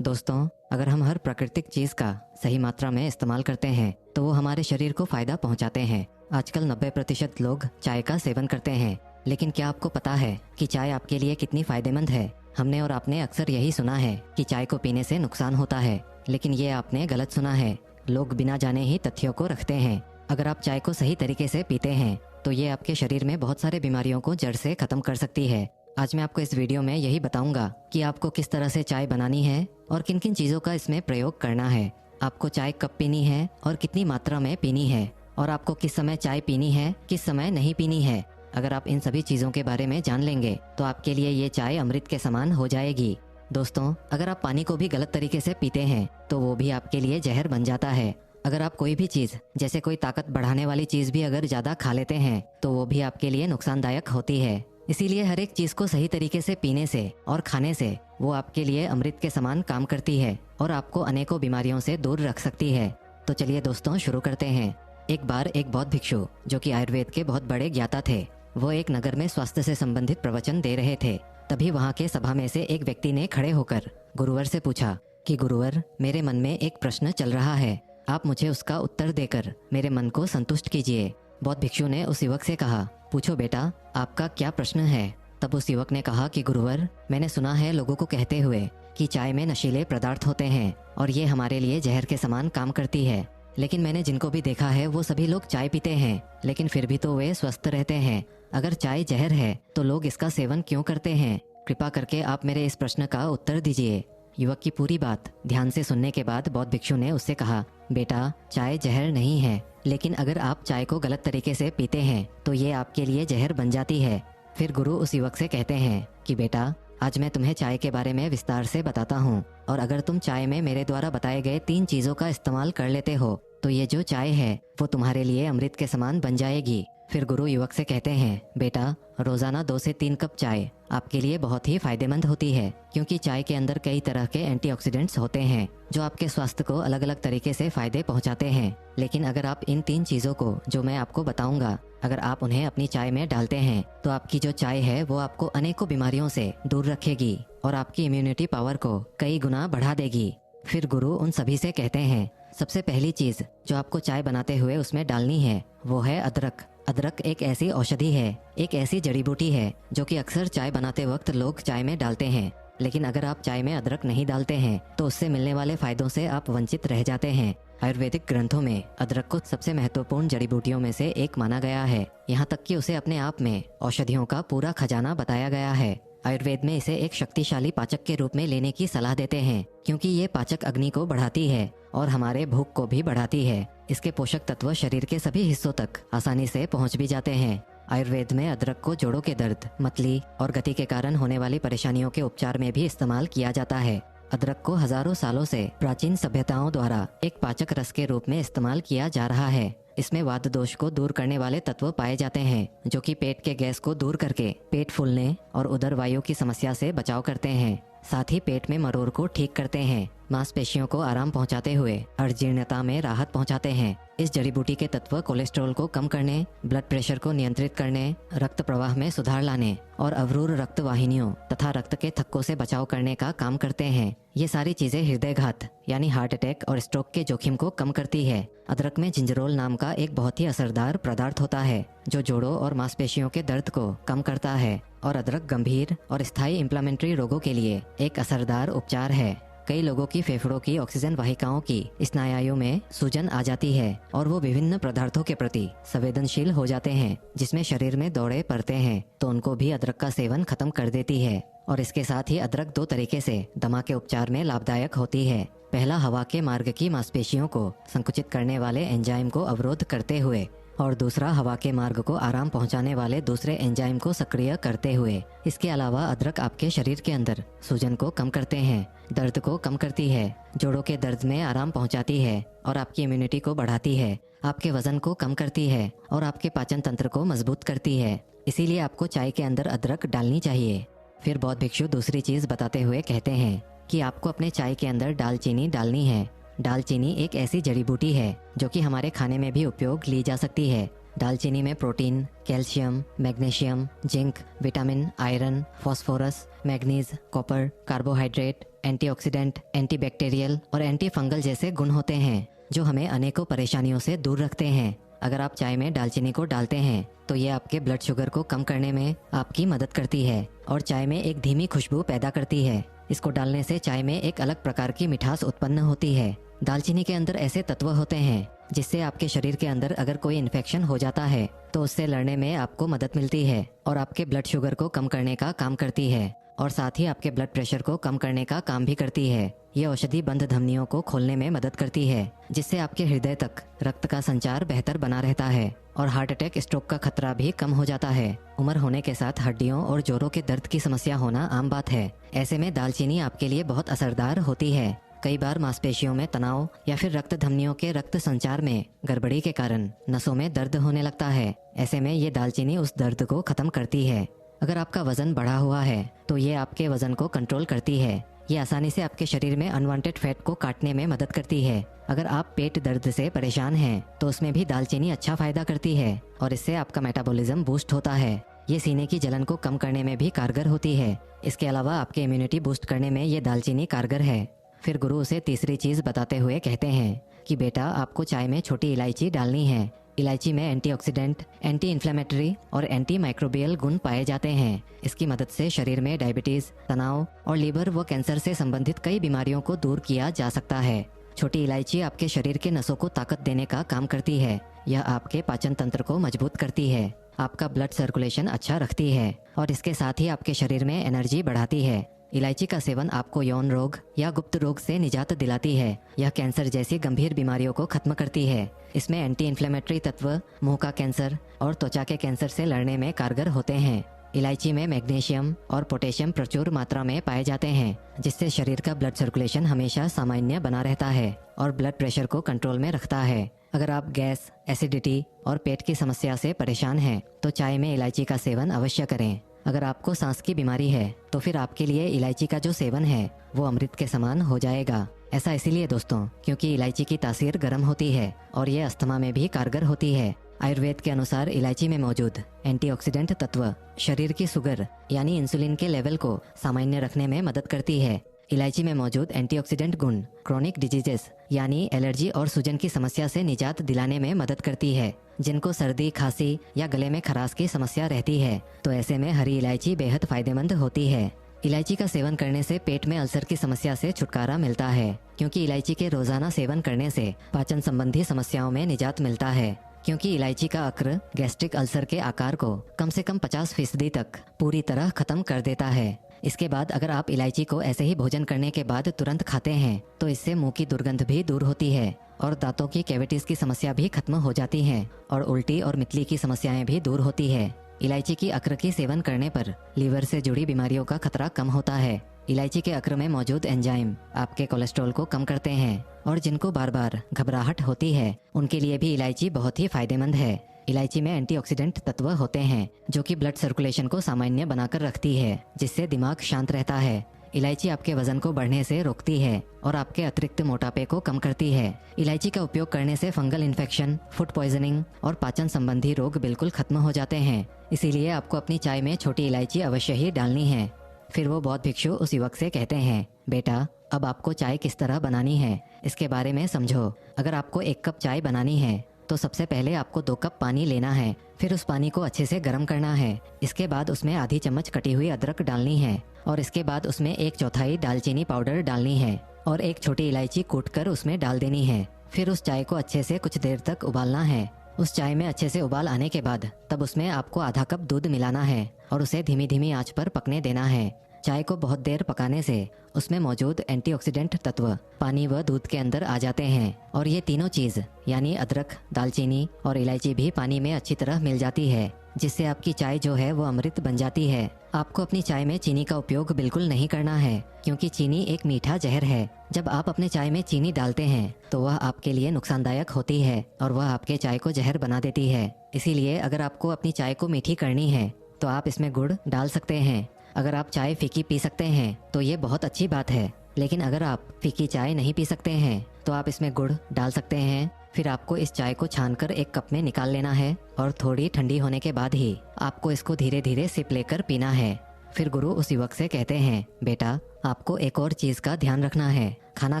दोस्तों, अगर हम हर प्राकृतिक चीज का सही मात्रा में इस्तेमाल करते हैं तो वो हमारे शरीर को फायदा पहुंचाते हैं। आजकल 90% लोग चाय का सेवन करते हैं, लेकिन क्या आपको पता है कि चाय आपके लिए कितनी फायदेमंद है? हमने और आपने अक्सर यही सुना है कि चाय को पीने से नुकसान होता है, लेकिन ये आपने गलत सुना है। लोग बिना जाने ही तथ्यों को रखते हैं। अगर आप चाय को सही तरीके से पीते हैं तो ये आपके शरीर में बहुत सारे बीमारियों को जड़ से खत्म कर सकती है। आज मैं आपको इस वीडियो में यही बताऊंगा कि आपको किस तरह से चाय बनानी है और किन किन चीज़ों का इसमें प्रयोग करना है। आपको चाय कब पीनी है और कितनी मात्रा में पीनी है, और आपको किस समय चाय पीनी है, किस समय नहीं पीनी है। अगर आप इन सभी चीज़ों के बारे में जान लेंगे तो आपके लिए ये चाय अमृत के समान हो जाएगी। दोस्तों, अगर आप पानी को भी गलत तरीके से पीते हैं तो वो भी आपके लिए जहर बन जाता है। अगर आप कोई भी चीज़, जैसे कोई ताकत बढ़ाने वाली चीज़ भी अगर ज़्यादा खा लेते हैं तो वो भी आपके लिए नुकसानदायक होती है। इसीलिए हर एक चीज़ को सही तरीके से पीने से और खाने से वो आपके लिए अमृत के समान काम करती है और आपको अनेकों बीमारियों से दूर रख सकती है। तो चलिए दोस्तों, शुरू करते हैं। एक बार एक बौद्ध भिक्षु, जो कि आयुर्वेद के बहुत बड़े ज्ञाता थे, वो एक नगर में स्वास्थ्य से संबंधित प्रवचन दे रहे थे। तभी वहाँ के सभा में से एक व्यक्ति ने खड़े होकर गुरुवर से पूछा कि गुरुवर, मेरे मन में एक प्रश्न चल रहा है, आप मुझे उसका उत्तर देकर मेरे मन को संतुष्ट कीजिए। बौद्ध भिक्षु ने उस युवक से कहा, पूछो बेटा, आपका क्या प्रश्न है? तब उस युवक ने कहा कि गुरुवर, मैंने सुना है लोगों को कहते हुए कि चाय में नशीले पदार्थ होते हैं और ये हमारे लिए जहर के समान काम करती है, लेकिन मैंने जिनको भी देखा है वो सभी लोग चाय पीते हैं, लेकिन फिर भी तो वे स्वस्थ रहते हैं। अगर चाय जहर है तो लोग इसका सेवन क्यों करते हैं? कृपा करके आप मेरे इस प्रश्न का उत्तर दीजिए। युवक की पूरी बात ध्यान से सुनने के बाद बौद्ध भिक्षु ने उससे कहा, बेटा, चाय जहर नहीं है, लेकिन अगर आप चाय को गलत तरीके से पीते हैं तो ये आपके लिए जहर बन जाती है। फिर गुरु उस युवक से कहते हैं कि बेटा, आज मैं तुम्हें चाय के बारे में विस्तार से बताता हूँ, और अगर तुम चाय में मेरे द्वारा बताए गए 3 चीज़ों का इस्तेमाल कर लेते हो तो ये जो चाय है वो तुम्हारे लिए अमृत के समान बन जाएगी। फिर गुरु युवक से कहते हैं, बेटा, रोजाना 2 से 3 कप चाय आपके लिए बहुत ही फायदेमंद होती है, क्योंकि चाय के अंदर कई तरह के एंटीऑक्सीडेंट्स होते हैं जो आपके स्वास्थ्य को अलग अलग तरीके से फायदे पहुंचाते हैं। लेकिन अगर आप इन 3 चीज़ों को, जो मैं आपको बताऊंगा, अगर आप उन्हें अपनी चाय में डालते हैं तो आपकी जो चाय है वो आपको अनेकों बीमारियों से दूर रखेगी और आपकी इम्यूनिटी पावर को कई गुना बढ़ा देगी। फिर गुरु उन सभी से कहते हैं, सबसे पहली चीज़ जो आपको चाय बनाते हुए उसमें डालनी है वो है अदरक। अदरक एक ऐसी औषधि है, एक ऐसी जड़ी बूटी है जो कि अक्सर चाय बनाते वक्त लोग चाय में डालते हैं, लेकिन अगर आप चाय में अदरक नहीं डालते हैं तो उससे मिलने वाले फायदों से आप वंचित रह जाते हैं। आयुर्वेदिक ग्रंथों में अदरक को सबसे महत्वपूर्ण जड़ी बूटियों में से एक माना गया है, यहाँ तक कि उसे अपने आप में औषधियों का पूरा खजाना बताया गया है। आयुर्वेद में इसे एक शक्तिशाली पाचक के रूप में लेने की सलाह देते हैं, क्योंकि ये पाचक अग्नि को बढ़ाती है और हमारे भूख को भी बढ़ाती है। इसके पोषक तत्व शरीर के सभी हिस्सों तक आसानी से पहुंच भी जाते हैं। आयुर्वेद में अदरक को जोड़ों के दर्द, मतली और गति के कारण होने वाली परेशानियों के उपचार में भी इस्तेमाल किया जाता है। अदरक को हजारों सालों से प्राचीन सभ्यताओं द्वारा एक पाचक रस के रूप में इस्तेमाल किया जा रहा है। इसमें वात दोष को दूर करने वाले तत्व पाए जाते हैं, जो कि पेट के गैस को दूर करके पेट फूलने और उदर वायु की समस्या से बचाव करते हैं। साथ ही पेट में मरोड़ को ठीक करते हैं, मांसपेशियों को आराम पहुंचाते हुए अजीर्णता में राहत पहुंचाते हैं। इस जड़ी बूटी के तत्व कोलेस्ट्रॉल को कम करने, ब्लड प्रेशर को नियंत्रित करने, रक्त प्रवाह में सुधार लाने और अवरूढ़ रक्त वाहिनियों तथा रक्त के थक्कों से बचाव करने का काम करते हैं। ये सारी चीजें हृदयघात यानी हार्ट अटैक और स्ट्रोक के जोखिम को कम करती है। अदरक में जिंजरोल नाम का एक बहुत ही असरदार पदार्थ होता है जो जोड़ों और मांसपेशियों के दर्द को कम करता है, और अदरक गंभीर और स्थायी इन्फ्लेमेटरी रोगों के लिए एक असरदार उपचार है। कई लोगों की फेफड़ों की ऑक्सीजन वाहिकाओं की स्नायु में सूजन आ जाती है और वो विभिन्न पदार्थों के प्रति संवेदनशील हो जाते हैं, जिसमें शरीर में दौरे पड़ते हैं, तो उनको भी अदरक का सेवन खत्म कर देती है। और इसके साथ ही अदरक 2 तरीके से दमा के उपचार में लाभदायक होती है। पहला, हवा के मार्ग की मांसपेशियों को संकुचित करने वाले एंजाइम को अवरोध करते हुए, और दूसरा, हवा के मार्ग को आराम पहुंचाने वाले दूसरे एंजाइम को सक्रिय करते हुए। इसके अलावा अदरक आपके शरीर के अंदर सूजन को कम करते हैं, दर्द को कम करती है, जोड़ों के दर्द में आराम पहुंचाती है और आपकी इम्यूनिटी को बढ़ाती है, आपके वजन को कम करती है और आपके पाचन तंत्र को मजबूत करती है। इसीलिए आपको चाय के अंदर अदरक डालनी चाहिए। फिर बौद्ध भिक्षु दूसरी चीज बताते हुए कहते हैं कि आपको अपने चाय के अंदर दालचीनी डालनी है। दालचीनी एक ऐसी जड़ी बूटी है जो कि हमारे खाने में भी उपयोग ली जा सकती है। दालचीनी में protein, calcium, magnesium, zinc, vitamin, iron, phosphorus, manganese, copper, carbohydrate, antioxidant, antibacterial और एंटी फंगल जैसे गुण होते हैं जो हमें अनेकों परेशानियों से दूर रखते हैं। अगर आप चाय में दालचीनी को डालते हैं तो ये आपके ब्लड शुगर को कम करने में आपकी मदद करती है और चाय में एक धीमी खुशबू पैदा करती है। इसको डालने से चाय में एक अलग प्रकार की मिठास उत्पन्न होती है। दालचीनी के अंदर ऐसे तत्व होते हैं जिससे आपके शरीर के अंदर अगर कोई इन्फेक्शन हो जाता है तो उससे लड़ने में आपको मदद मिलती है और आपके ब्लड शुगर को कम करने का काम करती है और साथ ही आपके ब्लड प्रेशर को कम करने का काम भी करती है। ये औषधि बंद धमनियों को खोलने में मदद करती है जिससे आपके हृदय तक रक्त का संचार बेहतर बना रहता है और हार्ट अटैक, स्ट्रोक का खतरा भी कम हो जाता है। उम्र होने के साथ हड्डियों और जोड़ों के दर्द की समस्या होना आम बात है। ऐसे में दालचीनी आपके लिए बहुत असरदार होती है। कई बार मांसपेशियों में तनाव या फिर रक्त धमनियों के रक्त संचार में गड़बड़ी के कारण नसों में दर्द होने लगता है। ऐसे में ये दालचीनी उस दर्द को खत्म करती है। अगर आपका वजन बढ़ा हुआ है तो ये आपके वजन को कंट्रोल करती है। ये आसानी से आपके शरीर में अनवांटेड फैट को काटने में मदद करती है। अगर आप पेट दर्द से परेशान हैं तो उसमें भी दालचीनी अच्छा फायदा करती है और इससे आपका मेटाबॉलिज्म बूस्ट होता है। ये सीने की जलन को कम करने में भी कारगर होती है। इसके अलावा आपके इम्यूनिटी बूस्ट करने में ये दालचीनी कारगर है। फिर गुरु उसे तीसरी चीज बताते हुए कहते हैं कि बेटा, आपको चाय में छोटी इलायची डालनी है। इलायची में एंटीऑक्सीडेंट, एंटी इन्फ्लेमेटरी और एंटी माइक्रोबियल गुण पाए जाते हैं। इसकी मदद से शरीर में डायबिटीज, तनाव और लीवर व कैंसर से संबंधित कई बीमारियों को दूर किया जा सकता है। छोटी इलायची आपके शरीर के नसों को ताकत देने का काम करती है। यह आपके पाचन तंत्र को मजबूत करती है, आपका ब्लड सर्कुलेशन अच्छा रखती है और इसके साथ ही आपके शरीर में एनर्जी बढ़ाती है। इलायची का सेवन आपको यौन रोग या गुप्त रोग से निजात दिलाती है। यह कैंसर जैसी गंभीर बीमारियों को खत्म करती है। इसमें एंटी इन्फ्लेमेटरी तत्व मुंह का कैंसर और त्वचा के कैंसर से लड़ने में कारगर होते हैं। इलायची में मैग्नीशियम और पोटेशियम प्रचुर मात्रा में पाए जाते हैं जिससे शरीर का ब्लड सर्कुलेशन हमेशा सामान्य बना रहता है और ब्लड प्रेशर को कंट्रोल में रखता है। अगर आप गैस, एसिडिटी और पेट की समस्या से परेशान हैं तो चाय में इलायची का सेवन अवश्य करें। अगर आपको सांस की बीमारी है तो फिर आपके लिए इलायची का जो सेवन है वो अमृत के समान हो जाएगा। ऐसा इसीलिए दोस्तों क्योंकि इलायची की तासीर गर्म होती है और ये अस्थमा में भी कारगर होती है। आयुर्वेद के अनुसार इलायची में मौजूद एंटीऑक्सीडेंट तत्व शरीर की शुगर यानी इंसुलिन के लेवल को सामान्य रखने में मदद करती है। इलायची में मौजूद एंटीऑक्सीडेंट गुण क्रोनिक डिजीजेस यानी एलर्जी और सूजन की समस्या से निजात दिलाने में मदद करती है। जिनको सर्दी, खांसी या गले में खराश की समस्या रहती है तो ऐसे में हरी इलायची बेहद फायदेमंद होती है। इलायची का सेवन करने से पेट में अल्सर की समस्या से छुटकारा मिलता है क्योंकि इलायची के रोजाना सेवन करने से पाचन संबंधी समस्याओं में निजात मिलता है। क्योंकि इलायची का अक्र गैस्ट्रिक अल्सर के आकार को कम से कम 50% तक पूरी तरह खत्म कर देता है। इसके बाद अगर आप इलायची को ऐसे ही भोजन करने के बाद तुरंत खाते हैं तो इससे मुंह की दुर्गंध भी दूर होती है और दांतों की कैविटीज की समस्या भी खत्म हो जाती है और उल्टी और मितली की समस्याएं भी दूर होती है। इलायची की अक्र की सेवन करने पर लीवर से जुड़ी बीमारियों का खतरा कम होता है। इलायची के अक्र में मौजूद एंजाइम आपके कोलेस्ट्रॉल को कम करते हैं और जिनको बार बार घबराहट होती है उनके लिए भी इलायची बहुत ही फायदेमंद है। इलायची में एंटीऑक्सीडेंट तत्व होते हैं जो कि ब्लड सर्कुलेशन को सामान्य बनाकर रखती है जिससे दिमाग शांत रहता है। इलायची आपके वजन को बढ़ने से रोकती है और आपके अतिरिक्त मोटापे को कम करती है। इलायची का उपयोग करने से फंगल इन्फेक्शन, फूड पॉइजनिंग और पाचन संबंधी रोग बिल्कुल खत्म हो जाते हैं। इसीलिए आपको अपनी चाय में छोटी इलायची अवश्य ही डालनी है। फिर वो बौद्ध भिक्षु उस युवक से कहते हैं, बेटा, अब आपको चाय किस तरह बनानी है इसके बारे में समझो। अगर आपको 1 कप चाय बनानी है तो सबसे पहले आपको 2 कप पानी लेना है। फिर उस पानी को अच्छे से गर्म करना है। इसके बाद उसमें आधी चम्मच कटी हुई अदरक डालनी है और इसके बाद उसमें 1/4 दालचीनी पाउडर डालनी है और 1 छोटी इलायची कूटकर उसमें डाल देनी है। फिर उस चाय को अच्छे से कुछ देर तक उबालना है। उस चाय में अच्छे से उबाल आने के बाद तब उसमें आपको आधा कप दूध मिलाना है और उसे धीमी धीमी आंच पर पकने देना है। चाय को बहुत देर पकाने से उसमें मौजूद एंटीऑक्सीडेंट तत्व पानी व दूध के अंदर आ जाते हैं और ये तीनों चीज यानी अदरक, दालचीनी और इलायची भी पानी में अच्छी तरह मिल जाती है जिससे आपकी चाय जो है वो अमृत बन जाती है। आपको अपनी चाय में चीनी का उपयोग बिल्कुल नहीं करना है क्योंकि चीनी एक मीठा जहर है। जब आप अपने चाय में चीनी डालते हैं तो वह आपके लिए नुकसानदायक होती है और वह आपके चाय को जहर बना देती है। इसीलिए अगर आपको अपनी चाय को मीठी करनी है तो आप इसमें गुड़ डाल सकते हैं। अगर आप चाय फीकी पी सकते हैं तो ये बहुत अच्छी बात है, लेकिन अगर आप फीकी चाय नहीं पी सकते हैं तो आप इसमें गुड़ डाल सकते हैं। फिर आपको इस चाय को छानकर एक कप में निकाल लेना है और थोड़ी ठंडी होने के बाद ही आपको इसको धीरे धीरे सिप लेकर पीना है। फिर गुरु उस युवक से कहते हैं, बेटा आपको एक और चीज का ध्यान रखना है। खाना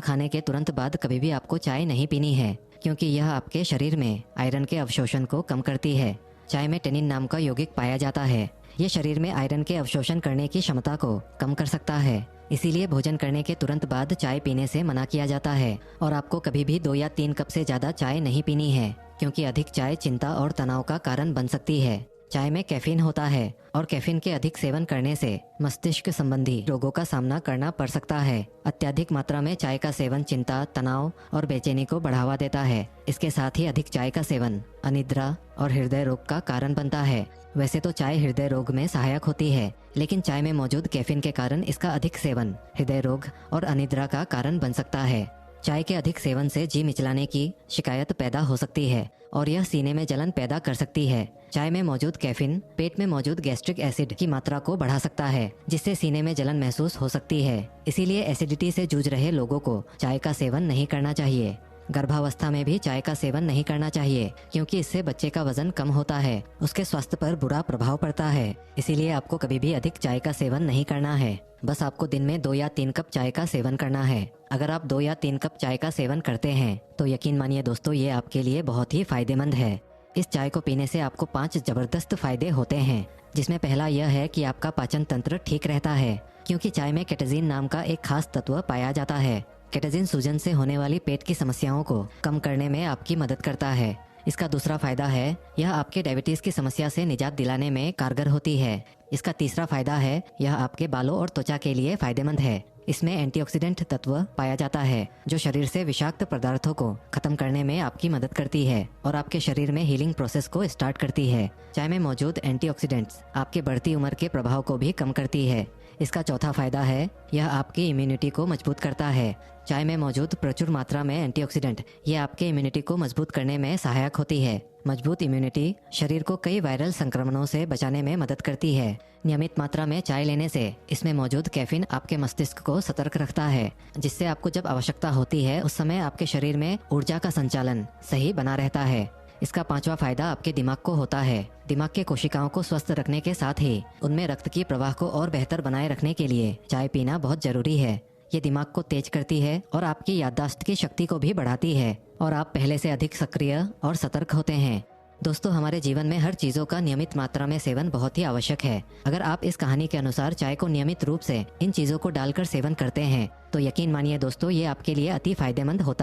खाने के तुरंत बाद कभी भी आपको चाय नहीं पीनी है, क्योंकि यह आपके शरीर में आयरन के अवशोषण को कम करती है। चाय में टेनिन नाम का यौगिक पाया जाता है। ये शरीर में आयरन के अवशोषण करने की क्षमता को कम कर सकता है। इसीलिए भोजन करने के तुरंत बाद चाय पीने से मना किया जाता है। और आपको कभी भी 2 या 3 कप से ज्यादा चाय नहीं पीनी है, क्योंकि अधिक चाय चिंता और तनाव का कारण बन सकती है। चाय में कैफीन होता है और कैफीन के अधिक सेवन करने से मस्तिष्क संबंधी रोगों का सामना करना पड़ सकता है। अत्यधिक मात्रा में चाय का सेवन चिंता, तनाव और बेचैनी को बढ़ावा देता है। इसके साथ ही अधिक चाय का सेवन अनिद्रा और हृदय रोग का कारण बनता है। वैसे तो चाय हृदय रोग में सहायक होती है, लेकिन चाय में मौजूद कैफीन के कारण इसका अधिक सेवन हृदय रोग और अनिद्रा का कारण बन सकता है। चाय के अधिक सेवन से जी मिचलाने की शिकायत पैदा हो सकती है और यह सीने में जलन पैदा कर सकती है। चाय में मौजूद कैफीन पेट में मौजूद गैस्ट्रिक एसिड की मात्रा को बढ़ा सकता है, जिससे सीने में जलन महसूस हो सकती है। इसीलिए एसिडिटी से जूझ रहे लोगों को चाय का सेवन नहीं करना चाहिए। गर्भावस्था में भी चाय का सेवन नहीं करना चाहिए, क्योंकि इससे बच्चे का वजन कम होता है, उसके स्वास्थ्य पर बुरा प्रभाव पड़ता है। इसीलिए आपको कभी भी अधिक चाय का सेवन नहीं करना है। बस आपको दिन में 2 या 3 कप चाय का सेवन करना है। अगर आप 2 या 3 कप चाय का सेवन करते हैं तो यकीन मानिए दोस्तों, ये आपके लिए बहुत ही फायदेमंद है। इस चाय को पीने से आपको 5 जबरदस्त फायदे होते हैं, जिसमें पहला यह है कि आपका पाचन तंत्र ठीक रहता है, क्योंकि चाय में केटेजिन नाम का एक खास तत्व पाया जाता है। केटेजिन सूजन से होने वाली पेट की समस्याओं को कम करने में आपकी मदद करता है। इसका दूसरा फायदा है, यह आपके डायबिटीज की समस्या से निजात दिलाने में कारगर होती है। इसका तीसरा फायदा है, यह आपके बालों और त्वचा के लिए फायदेमंद है। इसमें एंटीऑक्सीडेंट तत्व पाया जाता है, जो शरीर से विषाक्त पदार्थों को खत्म करने में आपकी मदद करती है और आपके शरीर में हीलिंग प्रोसेस को स्टार्ट करती है। चाय में मौजूद एंटीऑक्सीडेंट्स आपके बढ़ती उम्र के प्रभाव को भी कम करती है। इसका चौथा फायदा है, यह आपकी इम्यूनिटी को मजबूत करता है। चाय में मौजूद प्रचुर मात्रा में एंटीऑक्सीडेंट ये आपके इम्यूनिटी को मजबूत करने में सहायक होती है। मजबूत इम्यूनिटी शरीर को कई वायरल संक्रमणों से बचाने में मदद करती है। नियमित मात्रा में चाय लेने से इसमें मौजूद कैफीन आपके मस्तिष्क को सतर्क रखता है, जिससे आपको जब आवश्यकता होती है उस समय आपके शरीर में ऊर्जा का संचालन सही बना रहता है। इसका पांचवा फायदा आपके दिमाग को होता है। दिमाग के कोशिकाओं को स्वस्थ रखने के साथ ही उनमें रक्त की प्रवाह को और बेहतर बनाए रखने के लिए चाय पीना बहुत जरूरी है। ये दिमाग को तेज करती है और आपकी याददाश्त की शक्ति को भी बढ़ाती है और आप पहले से अधिक सक्रिय और सतर्क होते हैं। दोस्तों, हमारे जीवन में हर चीजों का नियमित मात्रा में सेवन बहुत ही आवश्यक है। अगर आप इस कहानी के अनुसार चाय को नियमित रूप से इन चीजों को डालकर सेवन करते हैं तो यकीन मानिए दोस्तों, ये आपके लिए अति फायदेमंद होता है।